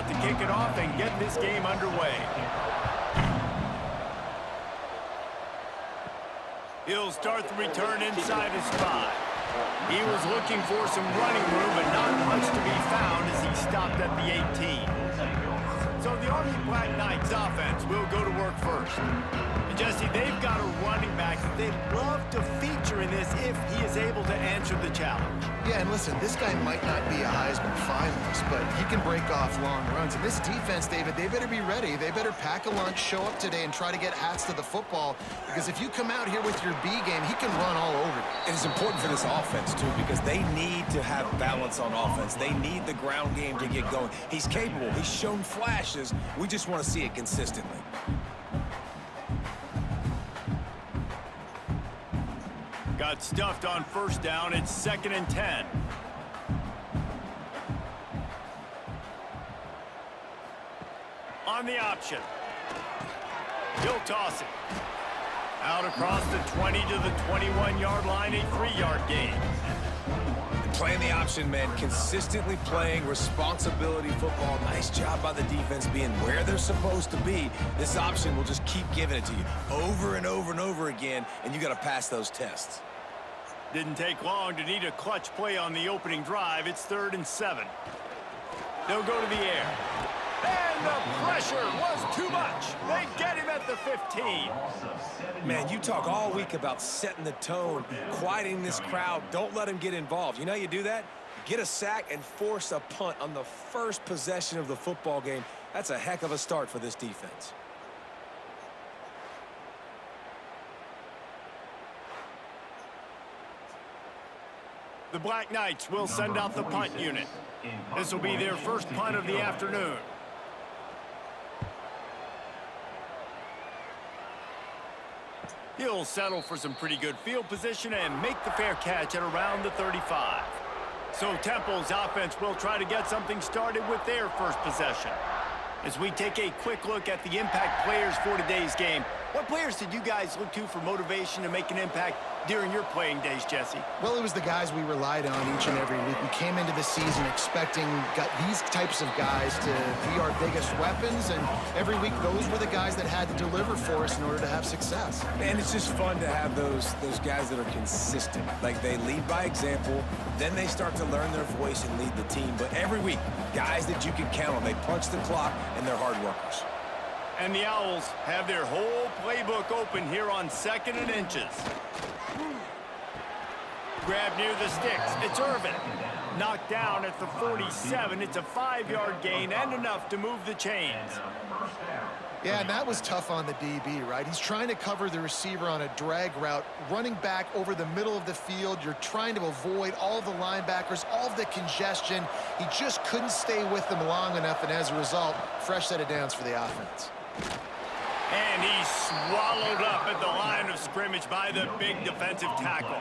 about to kick it off and get this game underway. He'll start the return inside his 5. He was looking for some running room, but not much to be found as he stopped at the 18. So the Army Black Knights offense will go to work first. And Jesse, they've got a running back that they'd love to feature in this if he is able to answer the challenge. Yeah, and listen, this guy might not be a Heisman finalist, but he can break off long runs. And this defense, David, they better be ready. They better pack a lunch, show up today, and try to get hats to the football. Because if you come out here with your B game, he can run all over you. It is important for this offense, too, because they need to have balance on offense. They need the ground game to get going. He's capable. He's shown flashes. We just want to see it consistently. Got stuffed on first down. It's 2nd and 10. On the option. He'll toss it. Out across the 20 to the 21-yard line, a 3-yard gain. Playing the option, man, consistently playing responsibility football. Nice job by the defense being where they're supposed to be. This option will just keep giving it to you over and over and over again, and you got to pass those tests. Didn't take long to need a clutch play on the opening drive. It's 3rd and 7. They'll go to the air. And the pressure was too much. They get him at the 15. Man, you talk all week about setting the tone, quieting this crowd. Don't let him get involved. You know how you do that? Get a sack and force a punt on the first possession of the football game. That's a heck of a start for this defense. The Black Knights will send out the punt unit. This will be their first punt of the afternoon. He'll settle for some pretty good field position and make the fair catch at around the 35. So Temple's offense will try to get something started with their first possession. As we take a quick look at the impact players for today's game, what players did you guys look to for motivation to make an impact during your playing days, Jesse? Well, it was the guys we relied on each and every week. We came into the season expecting these types of guys to be our biggest weapons, and every week those were the guys that had to deliver for us in order to have success. And it's just fun to have those guys that are consistent. Like, they lead by example, then they start to learn their voice and lead the team. But every week, guys that you can count on. They punch the clock, and they're hard workers. And the Owls have their whole playbook open here on 2nd and inches. Grab near the sticks. It's Irvin. Knocked down at the 47. It's a 5-yard gain and enough to move the chains. Yeah, and that was tough on the DB, right? He's trying to cover the receiver on a drag route, running back over the middle of the field. You're trying to avoid all the linebackers, all of the congestion. He just couldn't stay with them long enough, and as a result, fresh set of downs for the offense. And he's swallowed up at the line of scrimmage by the big defensive tackle.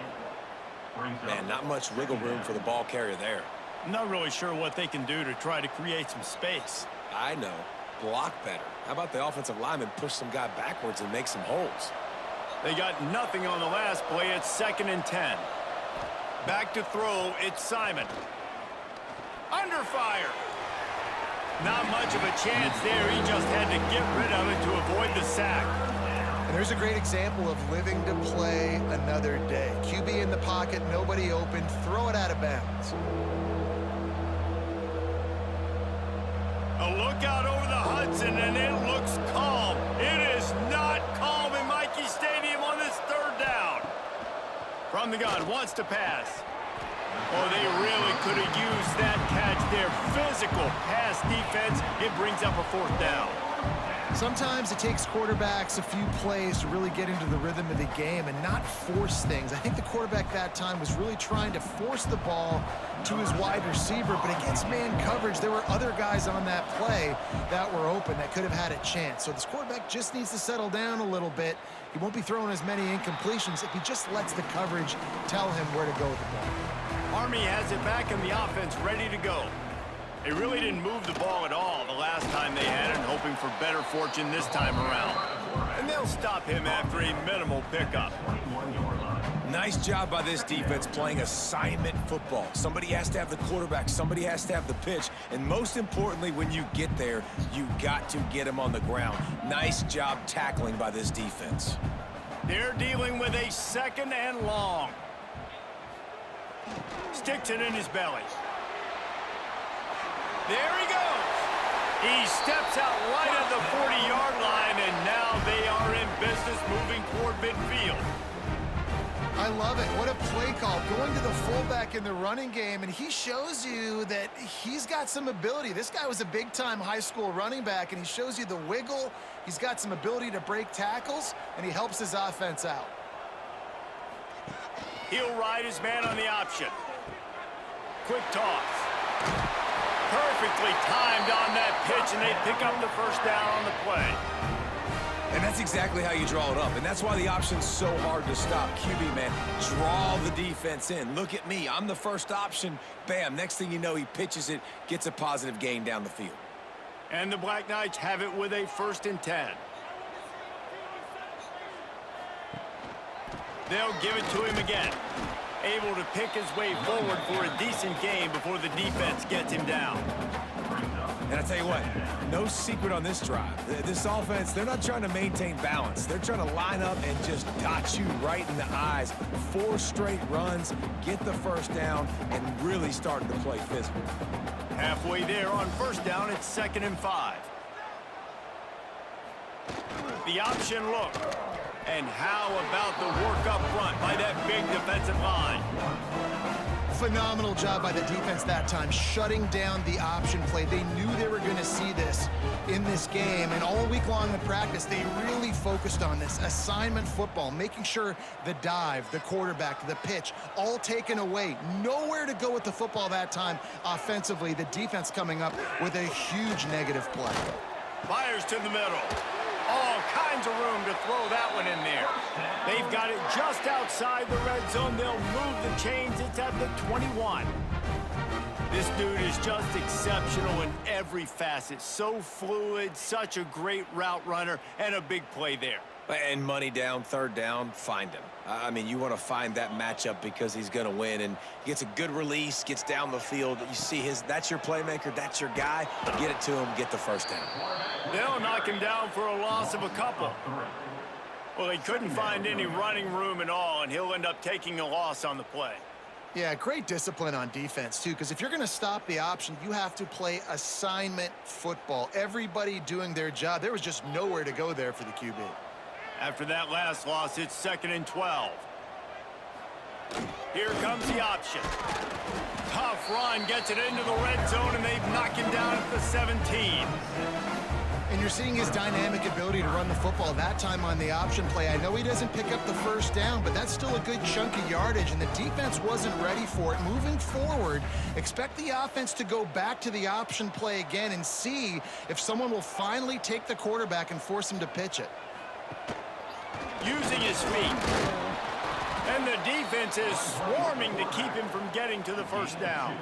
Man, not much wiggle room for the ball carrier there. I'm not really sure what they can do to try to create some space. I know. Block better. How about the offensive lineman push some guy backwards and make some holes? They got nothing on the last play. It's 2nd and 10. Back to throw. It's Simon. Under fire. Not much of a chance there. He just had to get rid of it to avoid the sack. And there's a great example of living to play another day. QB in the pocket, nobody open, throw it out of bounds. A look out over the Hudson, and it looks calm. It is not calm in Michie Stadium on this 3rd down. From the gun, wants to pass. Oh, they really could have used that catch there. Physical pass defense. It brings up a 4th down. Sometimes it takes quarterbacks a few plays to really get into the rhythm of the game and not force things. I think the quarterback that time was really trying to force the ball to his wide receiver, but against man coverage, there were other guys on that play that were open that could have had a chance. So this quarterback just needs to settle down a little bit. He won't be throwing as many incompletions if he just lets the coverage tell him where to go with the ball. Army has it back in the offense, ready to go. They really didn't move the ball at all the last time they had it, hoping for better fortune this time around. And they'll stop him after a minimal pickup. Nice job by this defense playing assignment football. Somebody has to have the quarterback, somebody has to have the pitch, and most importantly, when you get there, you got to get him on the ground. Nice job tackling by this defense. They're dealing with a 2nd and long. Sticks it in his belly. There he goes. He steps out right at the 40-yard line, and now they are in business moving toward midfield. I love it. What a play call. Going to the fullback in the running game, and he shows you that he's got some ability. This guy was a big-time high school running back, and he shows you the wiggle. He's got some ability to break tackles, and he helps his offense out. He'll ride his man on the option. Quick toss. Perfectly timed on that pitch, and they pick up the first down on the play. And that's exactly how you draw it up, and that's why the option's so hard to stop. QB, man, draw the defense in. Look at me. I'm the first option. Bam. Next thing you know, he pitches it, gets a positive gain down the field. And the Black Knights have it with a 1st and 10. They'll give it to him again. Able to pick his way forward for a decent gain before the defense gets him down. And I tell you what, no secret on this drive. This offense, they're not trying to maintain balance. They're trying to line up and just dot you right in the eyes. 4 straight runs, get the first down, and really starting to play physical. Halfway there on 1st down, it's 2nd and 5. The option look. And how about the work up front by that big defensive line? Phenomenal job by the defense that time, shutting down the option play. They knew they were going to see this in this game, and all week long in practice, they really focused on this assignment football, making sure the dive, the quarterback, the pitch, all taken away. Nowhere to go with the football that time offensively. The defense coming up with a huge negative play. Fires to the middle. All kinds of room to throw that one in there. They've got it just outside the red zone. They'll move the chains. It's at the 21. This dude is just exceptional in every facet. So fluid, such a great route runner, and a big play there. And money down, 3rd down, find him. I mean, you want to find that matchup because he's going to win, and he gets a good release, gets down the field. You see that's your playmaker, that's your guy. Get it to him, get the first down. They'll knock him down for a loss of a couple. Well, he couldn't find any running room at all, and he'll end up taking a loss on the play. Yeah, great discipline on defense, too, because if you're going to stop the option, you have to play assignment football. Everybody doing their job. There was just nowhere to go there for the QB. After that last loss, it's 2nd and 12. Here comes the option. Tough run, gets it into the red zone, and they knock him down at the 17. And you're seeing his dynamic ability to run the football that time on the option play. I know he doesn't pick up the first down, but that's still a good chunk of yardage, and the defense wasn't ready for it. Moving forward, expect the offense to go back to the option play again and see if someone will finally take the quarterback and force him to pitch it. Using his feet. And the defense is swarming to keep him from getting to the first down.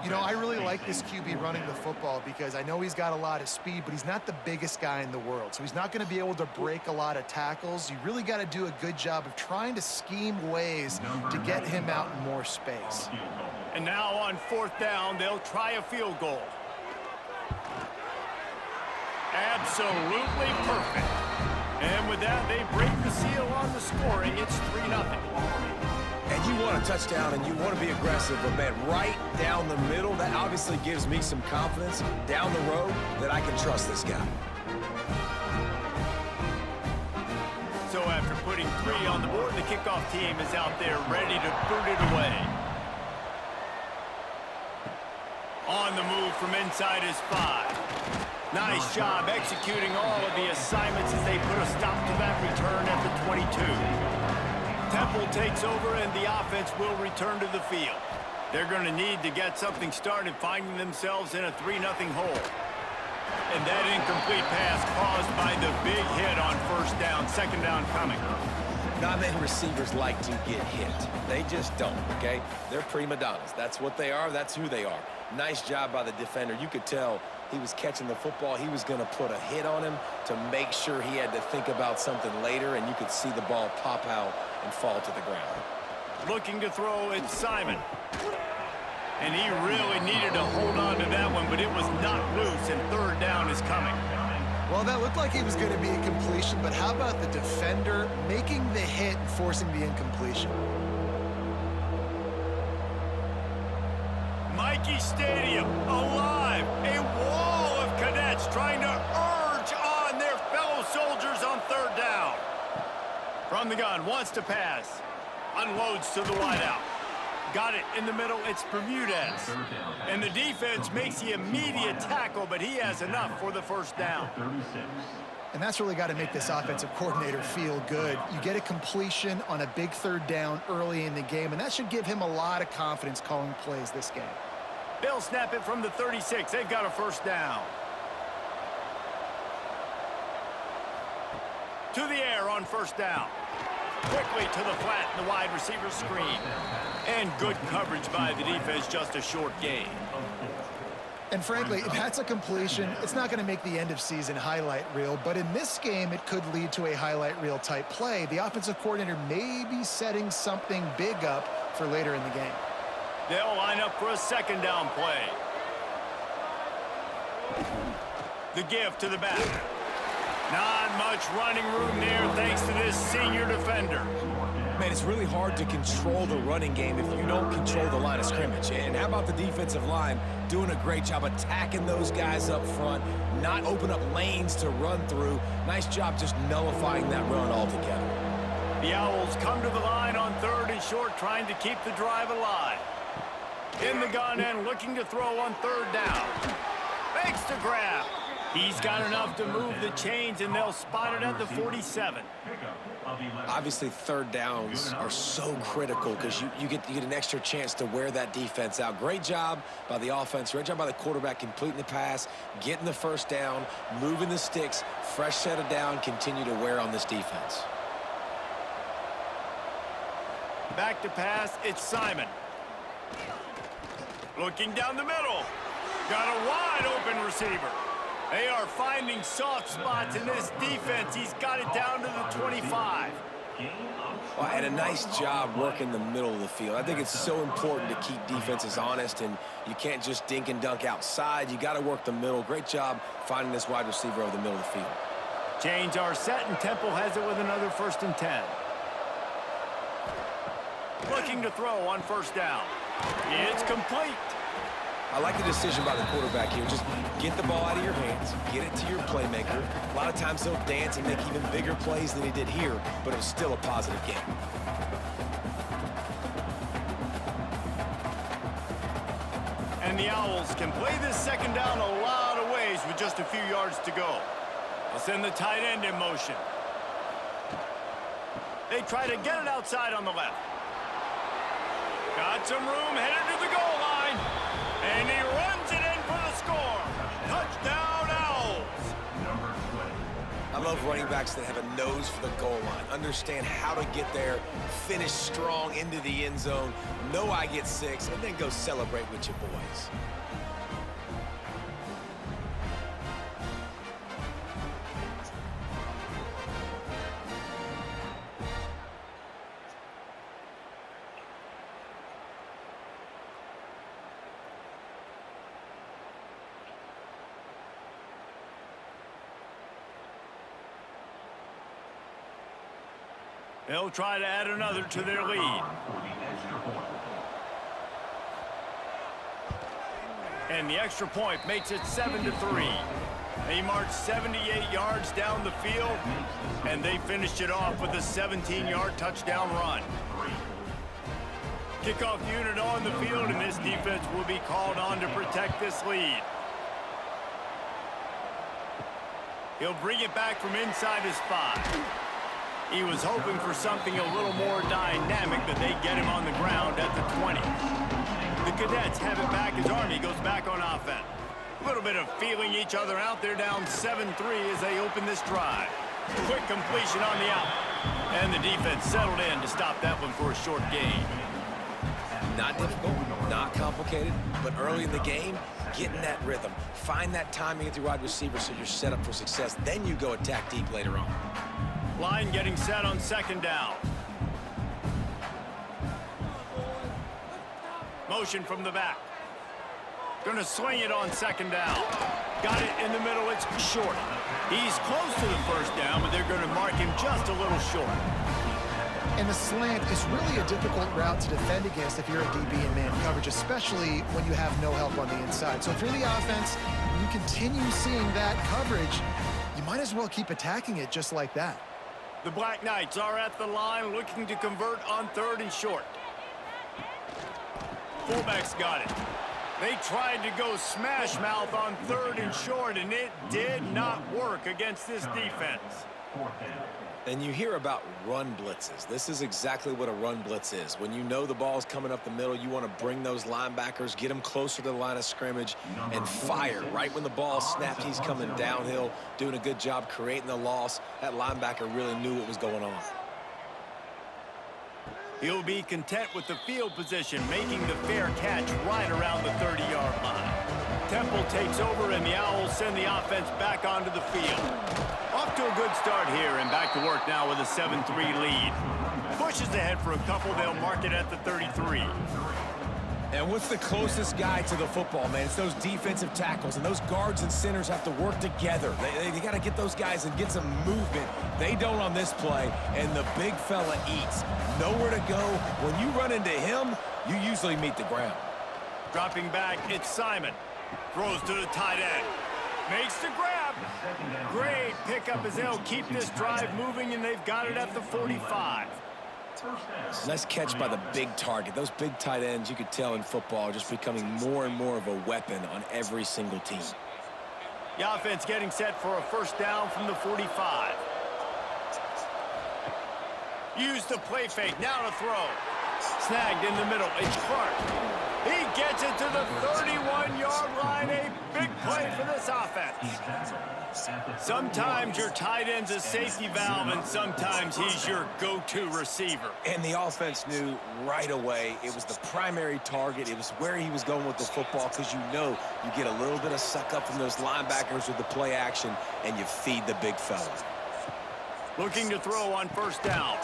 You know, I really like this QB running the football because I know he's got a lot of speed, but he's not the biggest guy in the world. So he's not going to be able to break a lot of tackles. You really got to do a good job of trying to scheme ways to get him out in more space. And now on 4th down, they'll try a field goal. Absolutely perfect. And with that, they break the seal on the scoring. It's 3-0. And you want a touchdown, and you want to be aggressive, but, man, right down the middle, that obviously gives me some confidence down the road that I can trust this guy. So after putting 3 on the board, the kickoff team is out there ready to boot it away. On the move from inside his 5. Nice job executing all of the assignments as they put a stop to that return at the 22. Temple takes over and the offense will return to the field. They're going to need to get something started, finding themselves in a 3-0 hole. And that incomplete pass caused by the big hit on 1st down, 2nd down coming. Not many receivers like to get hit. They just don't, okay? They're prima donnas. That's what they are. That's who they are. Nice job by the defender. You could tell he was catching the football. He was going to put a hit on him to make sure he had to think about something later, and you could see the ball pop out and fall to the ground. Looking to throw, it's Simon. And he really needed to hold on to that one, but it was not loose, and third down is coming. Well, that looked like he was going to be a completion, but how about the defender making the hit and forcing the incompletion? Mikey Stadium, alive. A wall of cadets trying to urge on their fellow soldiers on third down. From the gun, wants to pass. Unloads to the wideout. Got it in the middle, it's Bermudez. And the defense makes the immediate tackle, but he has enough for the first down. And that's really got to make this offensive coordinator feel good. You get a completion on a big third down early in the game, and that should give him a lot of confidence calling plays this game. They'll snap it from the 36. They've got a first down. To the air on first down. Quickly to the flat in the wide receiver screen. And good coverage by the defense, just a short gain. And frankly, if that's a completion, it's not going to make the end-of-season highlight reel, but in this game, it could lead to a highlight reel type play. The offensive coordinator may be setting something big up for later in the game. They'll line up for a second down play. The give to the back. Not much running room there thanks to this senior defender. Man, it's really hard to control the running game if you don't control the line of scrimmage. And how about the defensive line doing a great job attacking those guys up front, not open up lanes to run through. Nice job just nullifying that run altogether. The Owls come to the line on third and short, trying to keep the drive alive. In the gun and looking to throw on third down. Makes the grab. He's got enough to move the chains, and they'll spot it at the 47. Obviously, third downs are so critical because you get an extra chance to wear that defense out. Great job by the offense. Great job by the quarterback completing the pass, getting the first down, moving the sticks, fresh set of down, continue to wear on this defense. Back to pass, it's Simon. Looking down the middle. Got a wide open receiver. They are finding soft spots in this defense. He's got it down to the 25. Well, and a nice job working the middle of the field. I think it's so important to keep defenses honest, and you can't just dink and dunk outside. You got to work the middle. Great job finding this wide receiver over the middle of the field. Change our set, and Temple has it with another 1st and 10. Looking to throw on first down. It's complete. I like the decision by the quarterback here. Just get the ball out of your hands, get it to your playmaker. A lot of times he'll dance and make even bigger plays than he did here, but it was still a positive game. And the Owls can play this second down a lot of ways with just a few yards to go. They'll send the tight end in motion. They try to get it outside on the left. Got some room, headed to the goal line. And he runs it in for the score. Touchdown, Owls. I love running backs that have a nose for the goal line, understand how to get there, finish strong into the end zone, know I get 6, and then go celebrate with your boys. They'll try to add another to their lead. And the extra point makes it 7-3. They marched 78 yards down the field, and they finished it off with a 17-yard touchdown run. Kickoff unit on the field, and this defense will be called on to protect this lead. He'll bring it back from inside his spot. He was hoping for something a little more dynamic, but they get him on the ground at the 20. The Cadets have it back as Army goes back on offense. A little bit of feeling each other out. They're down 7-3 as they open this drive. Quick completion on the out. And the defense settled in to stop that one for a short gain. Not difficult, not complicated, but early in the game, get in that rhythm. Find that timing at your wide receiver so you're set up for success. Then you go attack deep later on. Line getting set on second down. Motion from the back. Gonna swing it on second down. Got it in the middle, it's short. He's close to the first down, but they're gonna mark him just a little short. And the slant is really a difficult route to defend against if you're a DB in man coverage, especially when you have no help on the inside. So if you're the offense, and you continue seeing that coverage, you might as well keep attacking it just like that. The Black Knights are at the line looking to convert on third and short. Fullback's got it. They tried to go smash mouth on third and short, and it did not work against this defense. And you hear about run blitzes. This is exactly what a run blitz is. When you know the ball's coming up the middle, you want to bring those linebackers, get them closer to the line of scrimmage, and fire. Right when the ball snapped, he's coming downhill, doing a good job creating the loss. That linebacker really knew what was going on. He'll be content with the field position, making the fair catch right around the 30-yard line. Temple takes over, and the Owls send the offense back onto the field. Off to a good start here, and back to work now with a 7-3 lead. Pushes ahead for a couple. They'll mark it at the 33. And what's the closest guy to the football, man? It's those defensive tackles, and those guards and centers have to work together. They got to get those guys and get some movement. They don't on this play, and the big fella eats. Nowhere to go. When you run into him, you usually meet the ground. Dropping back, it's Simon. Throws to the tight end. Makes the grab. Great pickup as they'll keep this drive moving, and they've got it at the 45. Nice catch by the big target. Those big tight ends, you could tell in football, are just becoming more and more of a weapon on every single team. The offense getting set for a first down from the 45. Use the play fake. Now to throw. Snagged in the middle. It's Clark. He gets it to the 31-yard line. A big play for this offense. Sometimes your tight end's a safety valve, and sometimes he's your go-to receiver. And the offense knew right away it was the primary target. It was where he was going with the football, because you know you get a little bit of suck up from those linebackers with the play action, and you feed the big fella. Looking to throw on first down.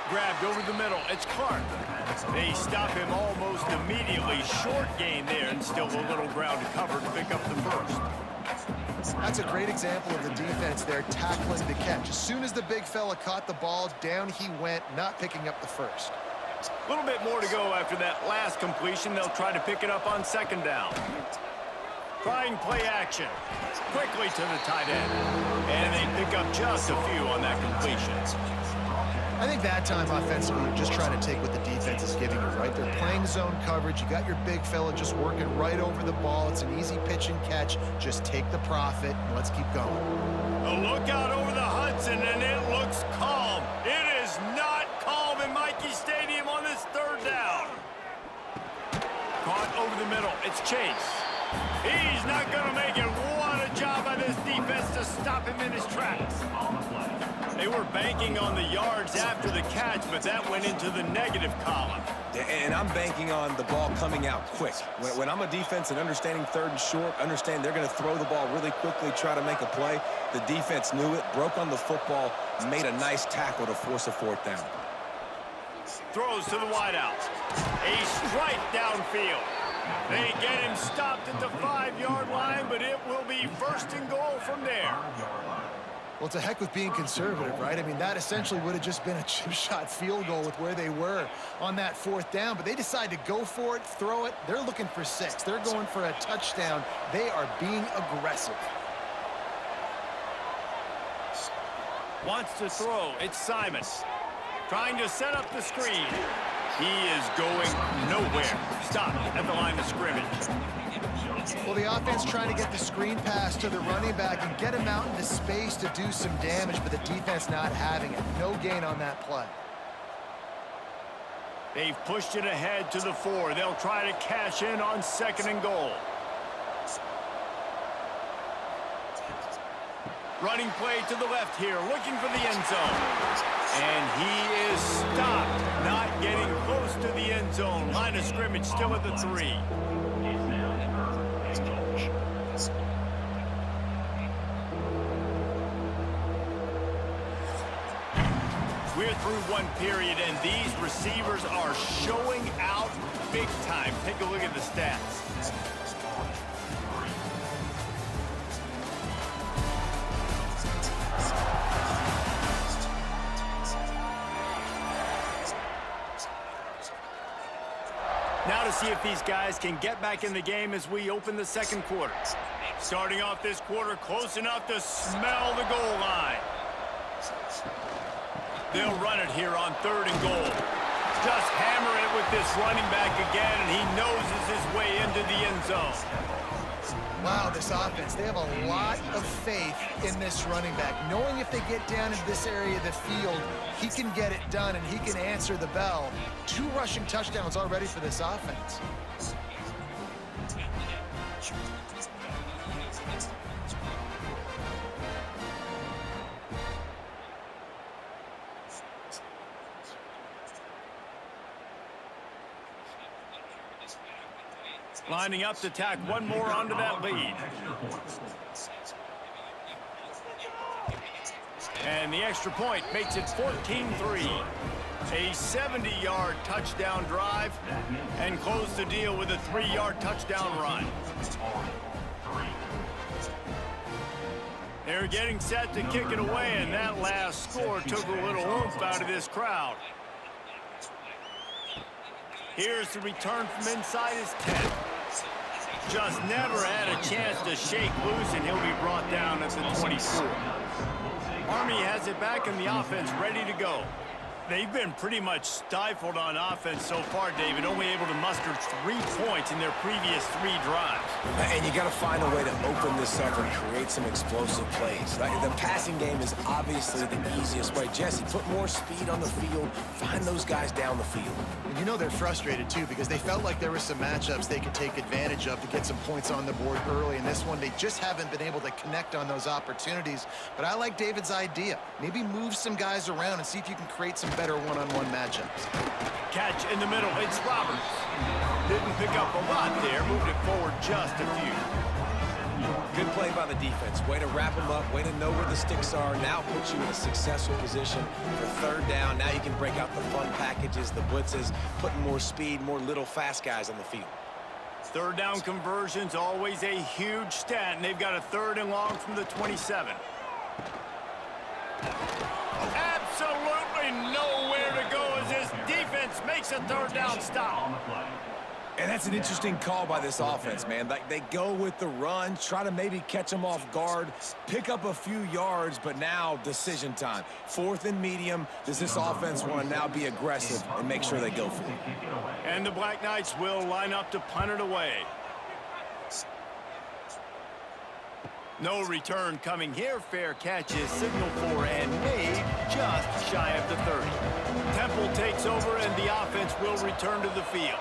Grabbed over the middle. It's Clark. They stop him almost immediately. Short gain there, and still a little ground to cover to pick up the first. That's a great example of the defense there tackling the catch. As soon as the big fella caught the ball, down he went, not picking up the first. A little bit more to go after that last completion. They'll try to pick it up on second down. Trying play action. Quickly to the tight end. And they pick up just a few on that completion. I think that time offensively, you're just trying to take what the defense is giving you, right? They're playing zone coverage. You got your big fella just working right over the ball. It's an easy pitch and catch. Just take the profit, and let's keep going. A look out over the Hudson, and it looks calm. It is not calm in Michie Stadium on this third down. Caught over the middle. It's Chase. He's not going to make it. What a job by this defense to stop him in his tracks. They were banking on the yards after the catch, but that went into the negative column. And I'm banking on the ball coming out quick. When I'm a defense and understanding third and short, understand they're going to throw the ball really quickly, try to make a play. The defense knew it, broke on the football, made a nice tackle to force a fourth down. Throws to the wideout. A strike downfield. They get him stopped at the 5-yard line, but it will be first and goal from there. Well, it's a heck with being conservative, right? I mean, that essentially would have just been a chip shot field goal with where they were on that fourth down, but they decide to go for it, throw it. They're looking for 6. They're going for a touchdown. They are being aggressive. Wants to throw. It's Simon. Trying to set up the screen. He is going nowhere. Stop at the line of scrimmage. Well, the offense trying to get the screen pass to the running back and get him out into space to do some damage, but the defense not having it. No gain on that play. They've pushed it ahead to the 4. They'll try to cash in on second and goal. Running play to the left here, looking for the end zone. And he is stopped, not getting close to the end zone. Line of scrimmage still at the 3. We're through one period, and these receivers are showing out big time. Take a look at the stats. Now to see if these guys can get back in the game as we open the second quarter. Starting off this quarter close enough to smell the goal line. They'll run it here on 3rd and goal. Just hammer it with this running back again, and he noses his way into the end zone. Wow, this offense, they have a lot of faith in this running back, knowing if they get down into this area of the field, he can get it done and he can answer the bell. 2 rushing touchdowns already for this offense. Lining up to tack one more onto that lead. And the extra point makes it 14-3. A 70-yard touchdown drive and close the deal with a 3-yard touchdown run. They're getting set to kick it away, and that last score took a little oomph out of this crowd. Here's the return from inside his 10. Just never had a chance to shake loose, and he'll be brought down at the 24. Army has it back in the offense, ready to go. They've been pretty much stifled on offense so far, David, only able to muster 3 points in their previous 3 drives. And you got to find a way to open this up and create some explosive plays. The passing game is obviously the easiest way. Jesse, put more speed on the field, find those guys down the field. And you know they're frustrated, too, because they felt like there were some matchups they could take advantage of to get some points on the board early. In this one, they just haven't been able to connect on those opportunities. But I like David's idea. Maybe move some guys around and see if you can create some better one-on-one matchups. Catch in the middle, it's Roberts. Didn't pick up a lot there, moved it forward just a few. Good play by the defense. Way to wrap them up, way to know where the sticks are. Now puts you in a successful position for 3rd down. Now you can break out the fun packages, the blitzes, putting more speed, more little fast guys on the field. 3rd down conversions, always a huge stat, and they've got a 3rd and long from the 27. Absolutely nowhere to go as this defense makes a 3rd down stop. And that's an interesting call by this offense, man. Like, they go with the run, try to maybe catch them off guard, pick up a few yards, but now decision time. 4th and medium. Does this offense want to now be aggressive and make sure they go for it? And the Black Knights will line up to punt it away. No return coming here. Fair catch is signaled for and made just shy of the 30. Temple takes over and the offense will return to the field.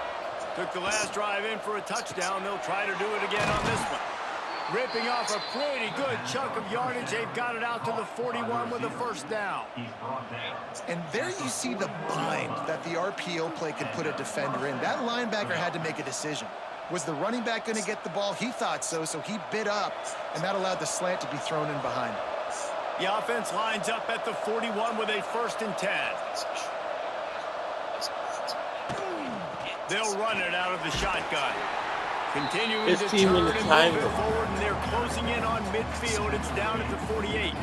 Took the last drive in for a touchdown. They'll try to do it again on this one. Ripping off a pretty good chunk of yardage. They've got it out to the 41 with a 1st down. And there you see the bind that the RPO play can put a defender in. That linebacker had to make a decision. Was the running back going to get the ball? He thought so, so he bit up, and that allowed the slant to be thrown in behind. The offense lines up at the 41 with a 1st and 10. They'll run it out of the shotgun. Continuing to turn and move it forward, and they're closing in on midfield. It's down at the 48.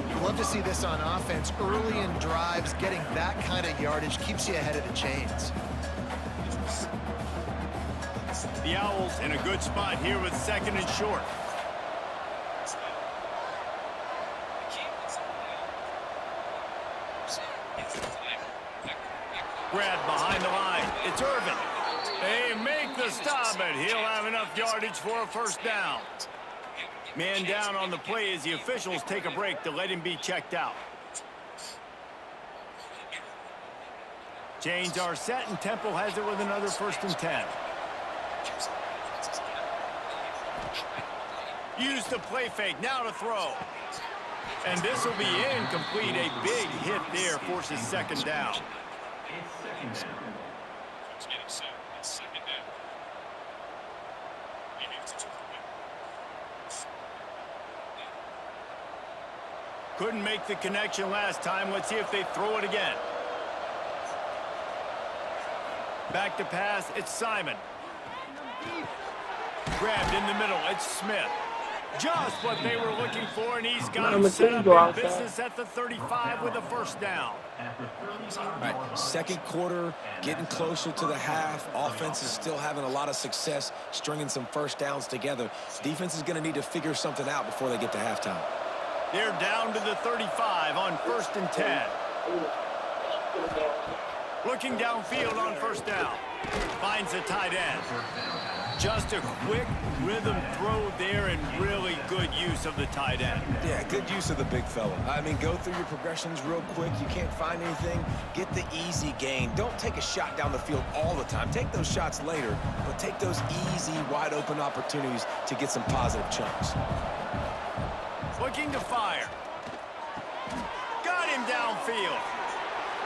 You love to see this on offense. Early in drives, getting that kind of yardage keeps you ahead of the chains. The Owls in a good spot here with 2nd and short. Grab behind the line. It's Irvin. They make the stop, but he'll have enough yardage for a 1st down. Man down on the play as the officials take a break to let him be checked out. Chains are set, and Temple has it with another 1st and 10. Use the play fake, now to throw. And this will be incomplete. A big hit there forces second down. Couldn't make the connection last time. Let's see if they throw it again. Back to pass, it's Simon. Grabbed in the middle, it's Smith. Just what they were looking for, and he's got him set up in business at the 35 with a first down. All right, second quarter, getting closer to the half. Offense is still having a lot of success stringing some first downs together. Defense is going to need to figure something out before they get to halftime. They're down to the 35 on 1st and 10. Looking downfield on first down. Finds a tight end. Just a quick rhythm throw there and really good use of the tight end. Yeah, good use of the big fella. I mean, go through your progressions real quick. You can't find anything. Get the easy gain. Don't take a shot down the field all the time. Take those shots later, but take those easy, wide-open opportunities to get some positive chunks. Looking to fire. Got him downfield.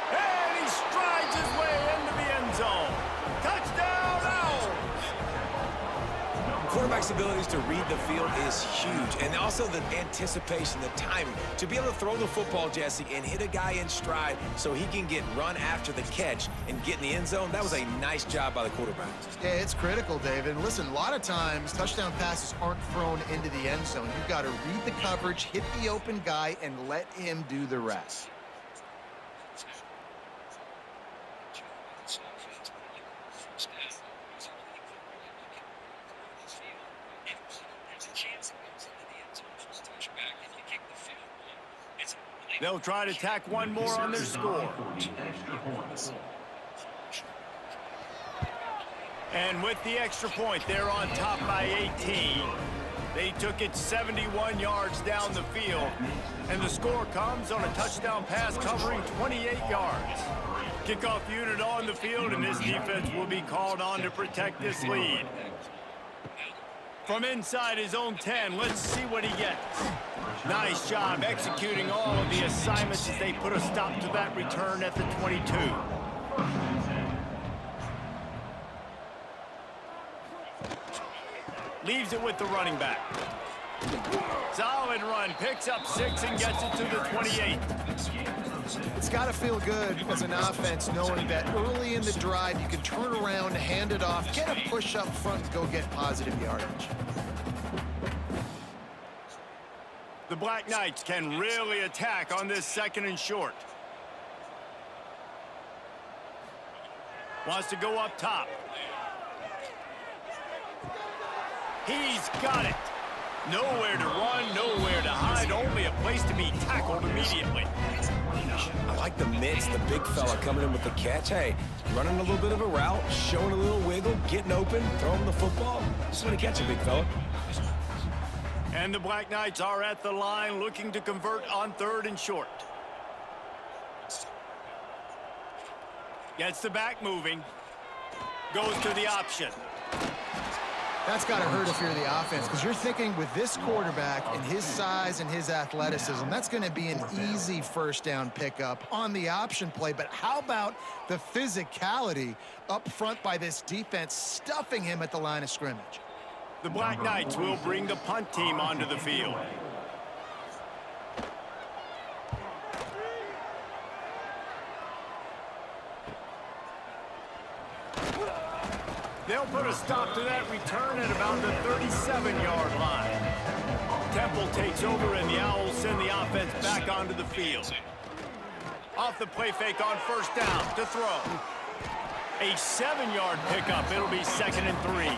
And he strides his way into the end zone. Touchdown, Owls! Quarterback's abilities to read the field is huge, and also the anticipation, the timing. To be able to throw the football, Jesse, and hit a guy in stride so he can get run after the catch and get in the end zone, that was a nice job by the quarterback. Yeah, it's critical, David. And listen, a lot of times touchdown passes aren't thrown into the end zone. You've got to read the coverage, hit the open guy, and let him do the rest. They'll try to tack one more on their score. And with the extra point, they're on top by 18. They took it 71 yards down the field, and the score comes on a touchdown pass covering 28 yards. Kickoff unit on the field, and this defense will be called on to protect this lead. From inside his own 10, let's see what he gets. Nice job executing all of the assignments as they put a stop to that return at the 22. Leaves it with the running back. Solid run, picks up 6 and gets it to the 28. It's got to feel good as an offense knowing that early in the drive you can turn around, hand it off, get a push up front, and go get positive yardage. The Black Knights can really attack on this 2nd and short. Wants to go up top. He's got it. Nowhere to run, nowhere to hide, only a place to be tackled immediately. I like the mitts, the big fella coming in with the catch. Hey, running a little bit of a route, showing a little wiggle, getting open, throwing the football. Just want to catch a big fella. And the Black Knights are at the line looking to convert on 3rd and short. Gets the back moving. Goes to the option. That's got to hurt if you're the offense, because you're thinking with this quarterback and his size and his athleticism, that's going to be an easy first down pickup on the option play. But how about the physicality up front by this defense, stuffing him at the line of scrimmage? The Black Knights will bring the punt team onto the field. They'll put a stop to that return at about the 37-yard line. Temple takes over, and the Owls send the offense back onto the field. Off the play fake on first down to throw. A 7-yard pickup. It'll be 2nd and 3.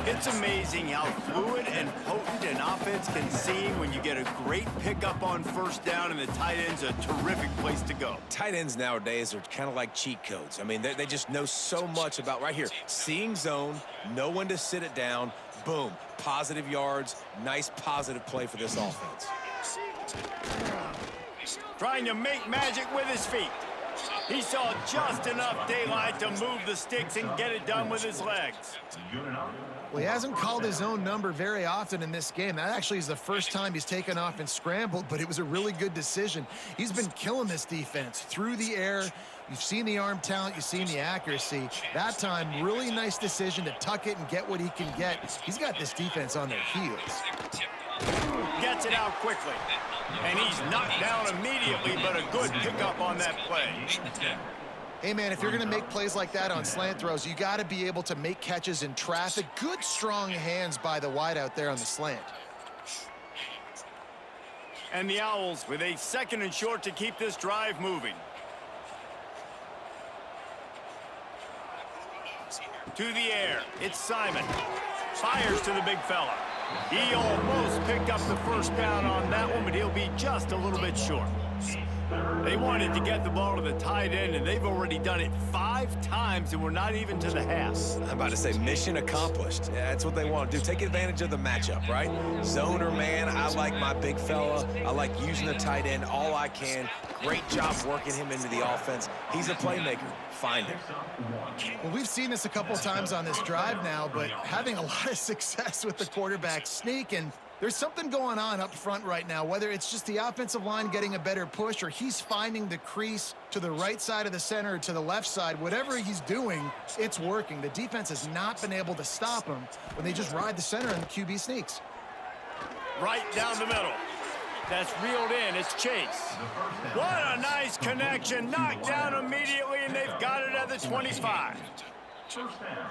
It's amazing how fluid and potent an offense can seem when you get a great pickup on first down, and the tight end's a terrific place to go. Tight ends nowadays are kind of like cheat codes. I mean, they just know so much about right here. Seeing zone, know when to sit it down, boom, positive yards, nice positive play for this offense. Trying to make magic with his feet. He saw just enough daylight to move the sticks and get it done with his legs. Well, he hasn't called his own number very often in this game. That actually is the first time he's taken off and scrambled, but it was a really good decision. He's been killing this defense through the air. You've seen the arm talent, you've seen the accuracy. That time, really nice decision to tuck it and get what he can get. He's got this defense on their heels. Gets it out quickly. And he's knocked down immediately, but a good pickup on that play. Hey, man, if you're going to make plays like that on slant throws, you got to be able to make catches in traffic. Good, strong hands by the wide out there on the slant. And the Owls with a 2nd and short to keep this drive moving. To the air, it's Simon. Fires to the big fella. He almost picked up the first down on that one, but he'll be just a little bit short. They wanted to get the ball to the tight end, and they've already done it 5 times, and we're not even to the half. I'm about to say mission accomplished. Yeah, that's what they want to do. Take advantage of the matchup, right? Zone or man, I like my big fella. I like using the tight end all I can. Great job working him into the offense. He's a playmaker. Find him. Well, we've seen this a couple times on this drive now, but having a lot of success with the quarterback sneak, and there's something going on up front right now, whether it's just the offensive line getting a better push or he's finding the crease to the right side of the center or to the left side. Whatever he's doing, it's working. The defense has not been able to stop him when they just ride the center and the QB sneaks. Right down the middle. That's reeled in. It's Chase. What a nice connection. Knocked down immediately, and they've got it at the 25.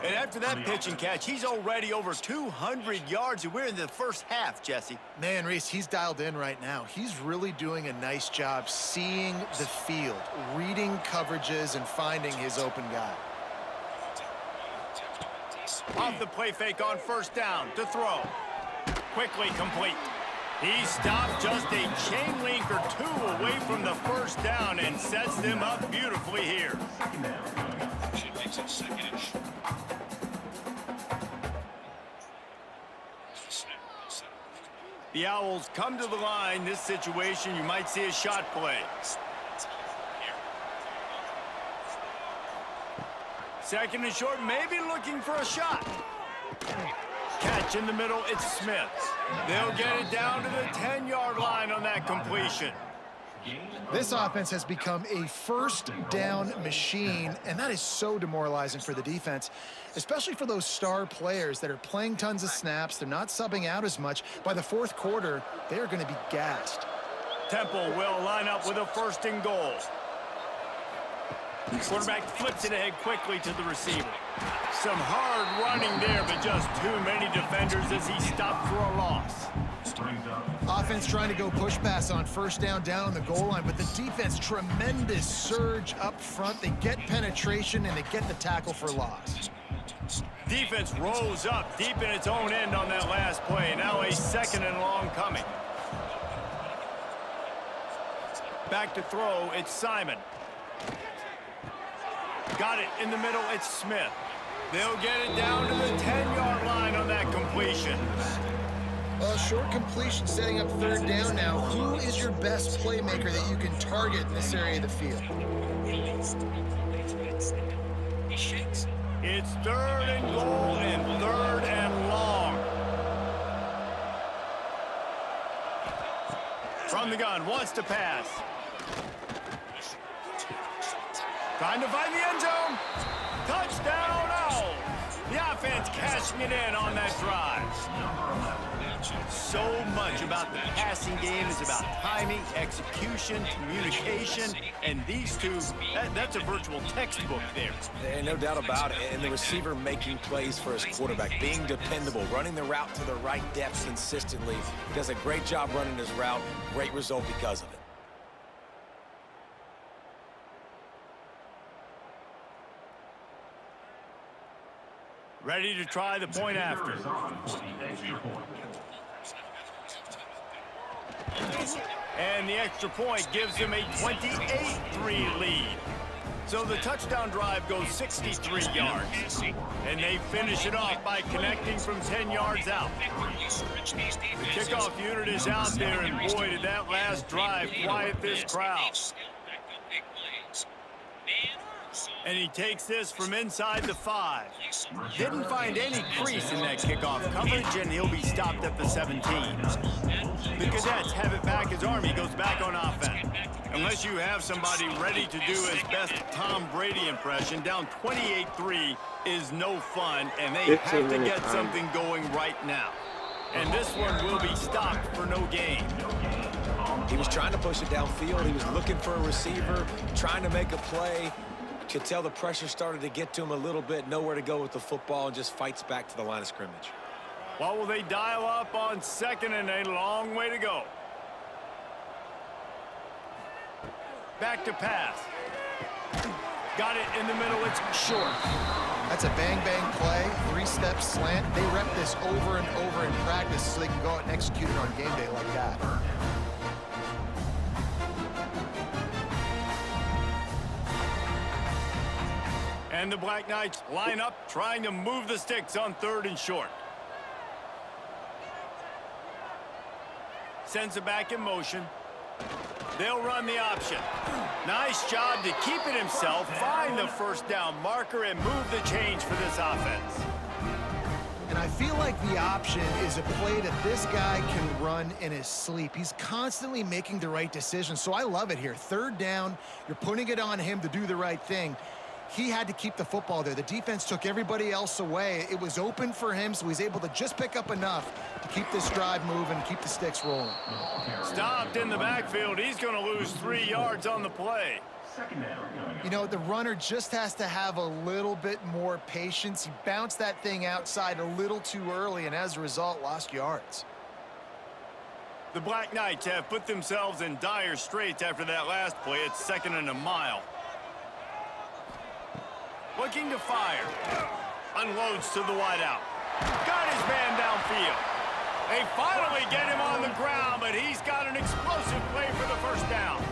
And after that pitch and catch, he's already over 200 yards, and we're in the first half, Jesse. Man, Reese, he's dialed in right now. He's really doing a nice job seeing the field, reading coverages, and finding his open guy. Off the play fake on first down to throw. Quickly complete. He stopped just a chain link or 2 away from the first down and sets them up beautifully here. The Owls come to the line. This situation, you might see a shot play. 2nd and short, maybe looking for a shot. Catch in the middle, it's Smith. They'll get it down to the 10-yard line on that completion. This offense has become a first down machine, and that is so demoralizing for the defense, especially for those star players that are playing tons of snaps. They're not subbing out as much. By the 4th quarter, they are going to be gassed. Temple will line up with a 1st and goal. Quarterback flips it ahead quickly to the receiver. Some hard running there, but just too many defenders as he stopped for a loss. Offense trying to go push pass on first down on the goal line, but the defense, tremendous surge up front. They get penetration, and they get the tackle for loss. Defense rose up deep in its own end on that last play. Now a 2nd and long coming. Back to throw, it's Simon. Got it in the middle, it's Smith. They'll get it down to the 10-yard line on that completion. Short completion setting up 3rd down now. Who is your best playmaker that you can target in this area of the field? It's 3rd and goal and 3rd and long. From the gun, wants to pass. Trying to find the end zone. Touchdown, Owls. The offense cashing it in on that drive. So much about the passing game is about timing, execution, communication, and these two, that's a virtual textbook there. And no doubt about it. And the receiver making plays for his quarterback, being dependable, running the route to the right depth consistently. He does a great job running his route. Great result because of it. Ready to try the point after. And the extra point gives them a 28-3 lead. So the touchdown drive goes 63 yards. And they finish it off by connecting from 10 yards out. The kickoff unit is out there, and boy, did that last drive quiet this crowd. And he takes this from inside the 5. Didn't find any crease in that kickoff coverage, and he'll be stopped at the 17. The Cadets have it back as Army goes back on offense. Unless you have somebody ready to do his best Tom Brady impression, down 28-3 is no fun, and they have to get something going right now. And this one will be stopped for no gain. He was trying to push it downfield. He was looking for a receiver, trying to make a play. Could tell the pressure started to get to him a little bit, nowhere to go with the football, and just fights back to the line of scrimmage. Well, will they dial up on second and a long way to go? Back to pass. Got it in the middle. It's short. That's a bang-bang play, 3-step slant. They rep this over and over in practice so they can go out and execute it on game day like that. And the Black Knights line up, trying to move the sticks on 3rd and short. Sends it back in motion. They'll run the option. Nice job to keep it himself, find the first down marker, and move the change for this offense. And I feel like the option is a play that this guy can run in his sleep. He's constantly making the right decision, so I love it here. 3rd down, you're putting it on him to do the right thing. He had to keep the football there. The defense took everybody else away. It was open for him, so he's able to just pick up enough to keep this drive moving, keep the sticks rolling. Stopped in the backfield. He's going to lose 3 yards on the play. You know, the runner just has to have a little bit more patience. He bounced that thing outside a little too early, and as a result, lost yards. The Black Knights have put themselves in dire straits after that last play. It's 2nd and a mile. Looking to fire. Unloads to the wideout. Got his man downfield. They finally get him on the ground, but he's got an explosive play for the first down.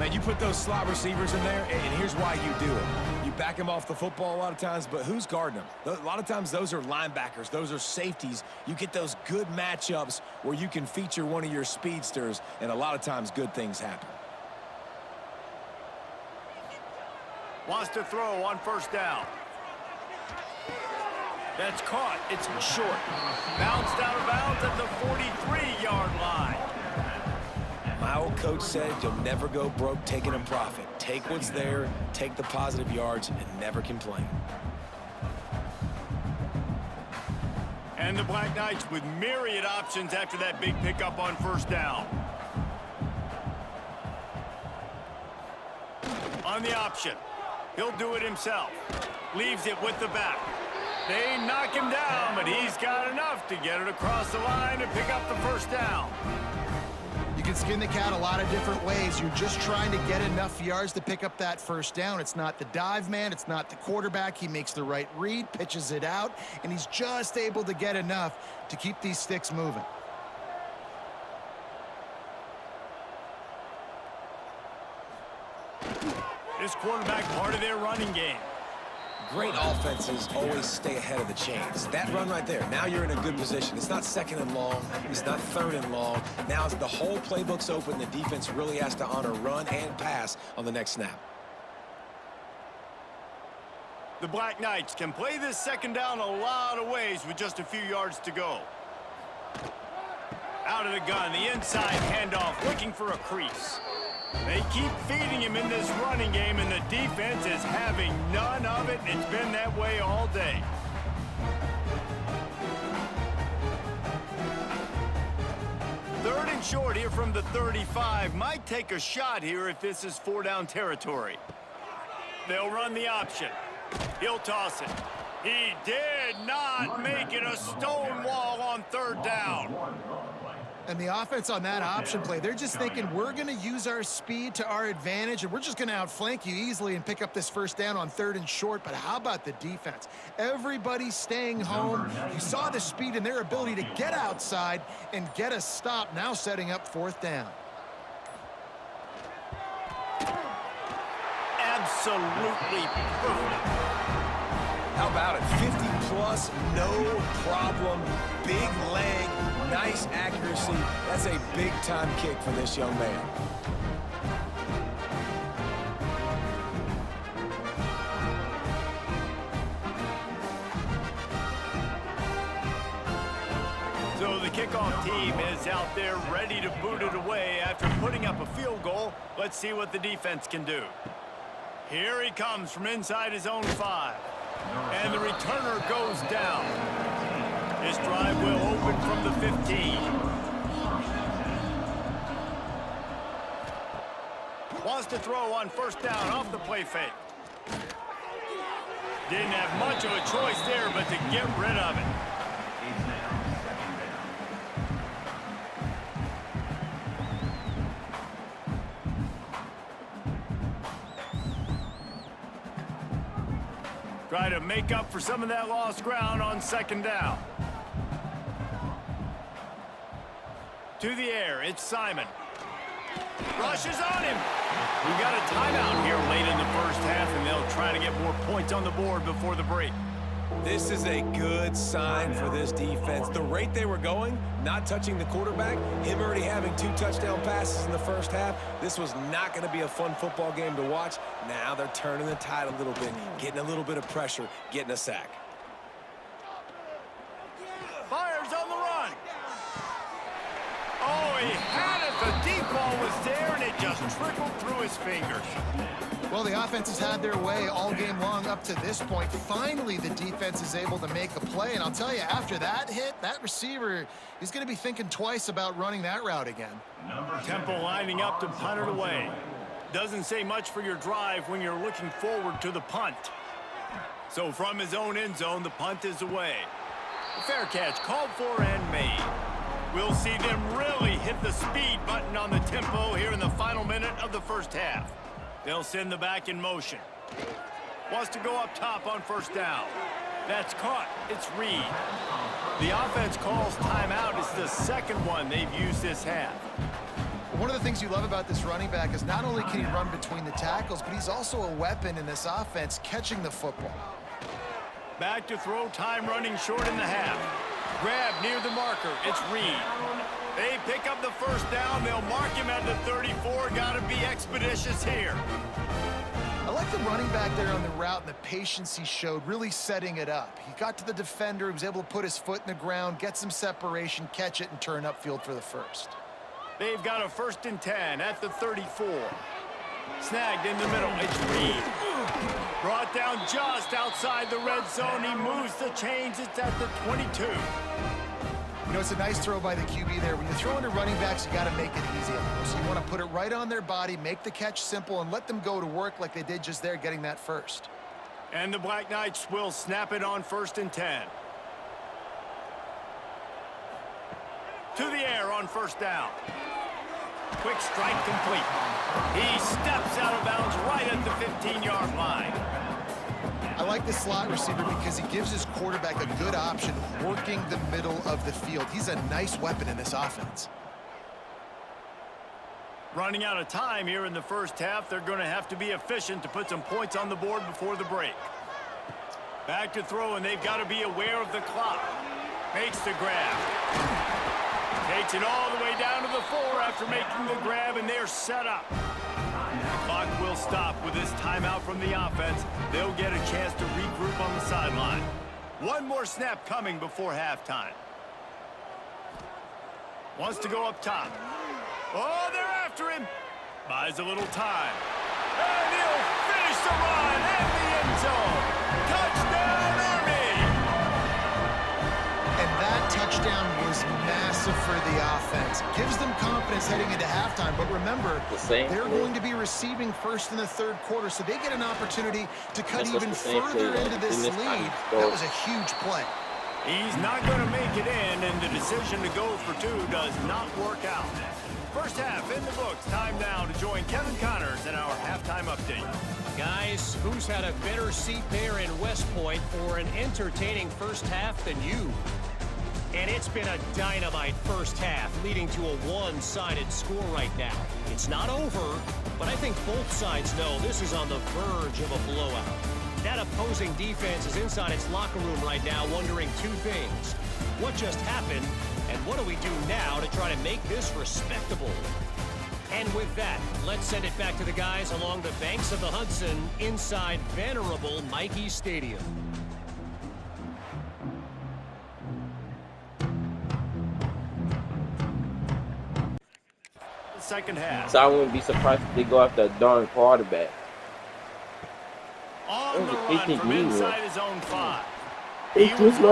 Man, you put those slot receivers in there, and here's why you do it. You back them off the football a lot of times, but who's guarding them? A lot of times those are linebackers. Those are safeties. You get those good matchups where you can feature one of your speedsters, and a lot of times good things happen. Wants to throw on 1st down. That's caught. It's short. Bounced out of bounds at the 43-yard line. My old coach said you'll never go broke taking a profit. Take what's there, take the positive yards, and never complain. And the Black Knights with myriad options after that big pickup on 1st down. On the option. He'll do it himself. Leaves it with the back. They knock him down, but he's got enough to get it across the line and pick up the 1st down. You can skin the cat a lot of different ways. You're just trying to get enough yards to pick up that 1st down. It's not the dive man. It's not the quarterback. He makes the right read, pitches it out, and he's just able to get enough to keep these sticks moving. This quarterback part of their running game. Great offenses always stay ahead of the chains. That run right there, now you're in a good position. It's not 2nd and long. It's not 3rd and long. Now the whole playbook's open. The defense really has to honor run and pass on the next snap. The Black Knights can play this 2nd down a lot of ways with just a few yards to go. Out of the gun, the inside handoff, looking for a crease. They keep feeding him in this running game, and the defense is having none of it, and it's been that way all day. Third and short here from the 35. Might take a shot here if this is 4-down territory. They'll run the option. He'll toss it. He did not make it a stone wall on 3rd down. And the offense on that option play, they're just thinking we're going to use our speed to our advantage, and we're just going to outflank you easily and pick up this 1st down on 3rd and short. But how about the defense? Everybody's staying home. You saw the speed and their ability to get outside and get a stop, now setting up 4th down. Absolutely perfect. How about it? 50-plus, no problem. Big leg, nice accuracy. That's a big-time kick for this young man. So the kickoff team is out there ready to boot it away after putting up a field goal. Let's see what the defense can do. Here he comes from inside his own 5. And the returner goes down. This drive will open from the 15. Wants to throw on first down off the play fake. Didn't have much of a choice there but to get rid of it. Try to make up for some of that lost ground on second down. To the air, it's Simon. Rushes on him. We got a timeout here late in the first half, and they'll try to get more points on the board before the break. This is a good sign for this defense. The rate they were going, not touching the quarterback, him already having 2 touchdown passes in the first half, this was not going to be a fun football game to watch. Now they're turning the tide a little bit, getting a little bit of pressure, getting a sack. Fires on the run. Oh, he had it. The deep ball was there, and it just trickled through his fingers. Well, the offense has had their way all game long up to this point. Finally, the defense is able to make a play. And I'll tell you, after that hit, that receiver is going to be thinking twice about running that route again. Temple lining up to punt it away. Doesn't say much for your drive when you're looking forward to the punt. So from his own end zone, the punt is away. A fair catch called for and made. We'll see them really hit the speed button on the tempo here in the final minute of the first half. They'll send the back in motion. Wants to go up top on first down. That's caught. It's Reed. The offense calls timeout. It's the second one they've used this half. One of the things you love about this running back is not only can he run between the tackles, but he's also a weapon in this offense, catching the football. Back to throw, time running short in the half. Grab near the marker. It's Reed. They pick up the first down. They'll mark him at the 34. Got to be expeditious here. I like the running back there on the route and the patience he showed, really setting it up. He got to the defender. He was able to put his foot in the ground, get some separation, catch it, and turn upfield for the first. They've got a 1st and 10 at the 34. Snagged in the middle. It's Reed. Brought down just outside the red zone. He moves the chains. It's at the 22. You know, it's a nice throw by the QB there. When you throw into running backs, you got to make it easy on them. So you want to put it right on their body, make the catch simple, and let them go to work like they did just there, getting that first. And the Black Knights will snap it on 1st and 10. To the air on first down. Quick strike complete. He steps out of bounds right at the 15-yard line. I like the slot receiver because he gives his quarterback a good option working the middle of the field. He's a nice weapon in this offense. Running out of time here in the first half. They're going to have to be efficient to put some points on the board before the break. Back to throw, and they've got to be aware of the clock. Makes the grab. Takes it all the way down to the 4 after making the grab, and they're set up. The clock will stop with this timeout from the offense. They'll get a chance to regroup on the sideline. One more snap coming before halftime. Wants to go up top. Oh, they're after him. Buys a little time. And he'll finish the run in the end zone. Touchdown, Army! And that touchdown was massive for the offense. Gives them confidence heading into halftime. But remember, they're going to be receiving first in the third quarter, so they get an opportunity to cut even further into this lead. That was a huge play. He's not going to make it in, and the decision to go for 2 does not work out. First half in the books. Time now to join Kevin Connors in our halftime update. Guys, who's had a better seat there in West Point for an entertaining first half than you? And it's been a dynamite first half, leading to a one-sided score right now. It's not over, but I think both sides know this is on the verge of a blowout. That opposing defense is inside its locker room right now wondering 2 things. What just happened, and what do we do now to try to make this respectable? And with that, let's send it back to the guys along the banks of the Hudson inside venerable Michie Stadium. second half. So I wouldn't be surprised if they go after a darn quarterback. On the They run think from we will. inside his own 5. It's just like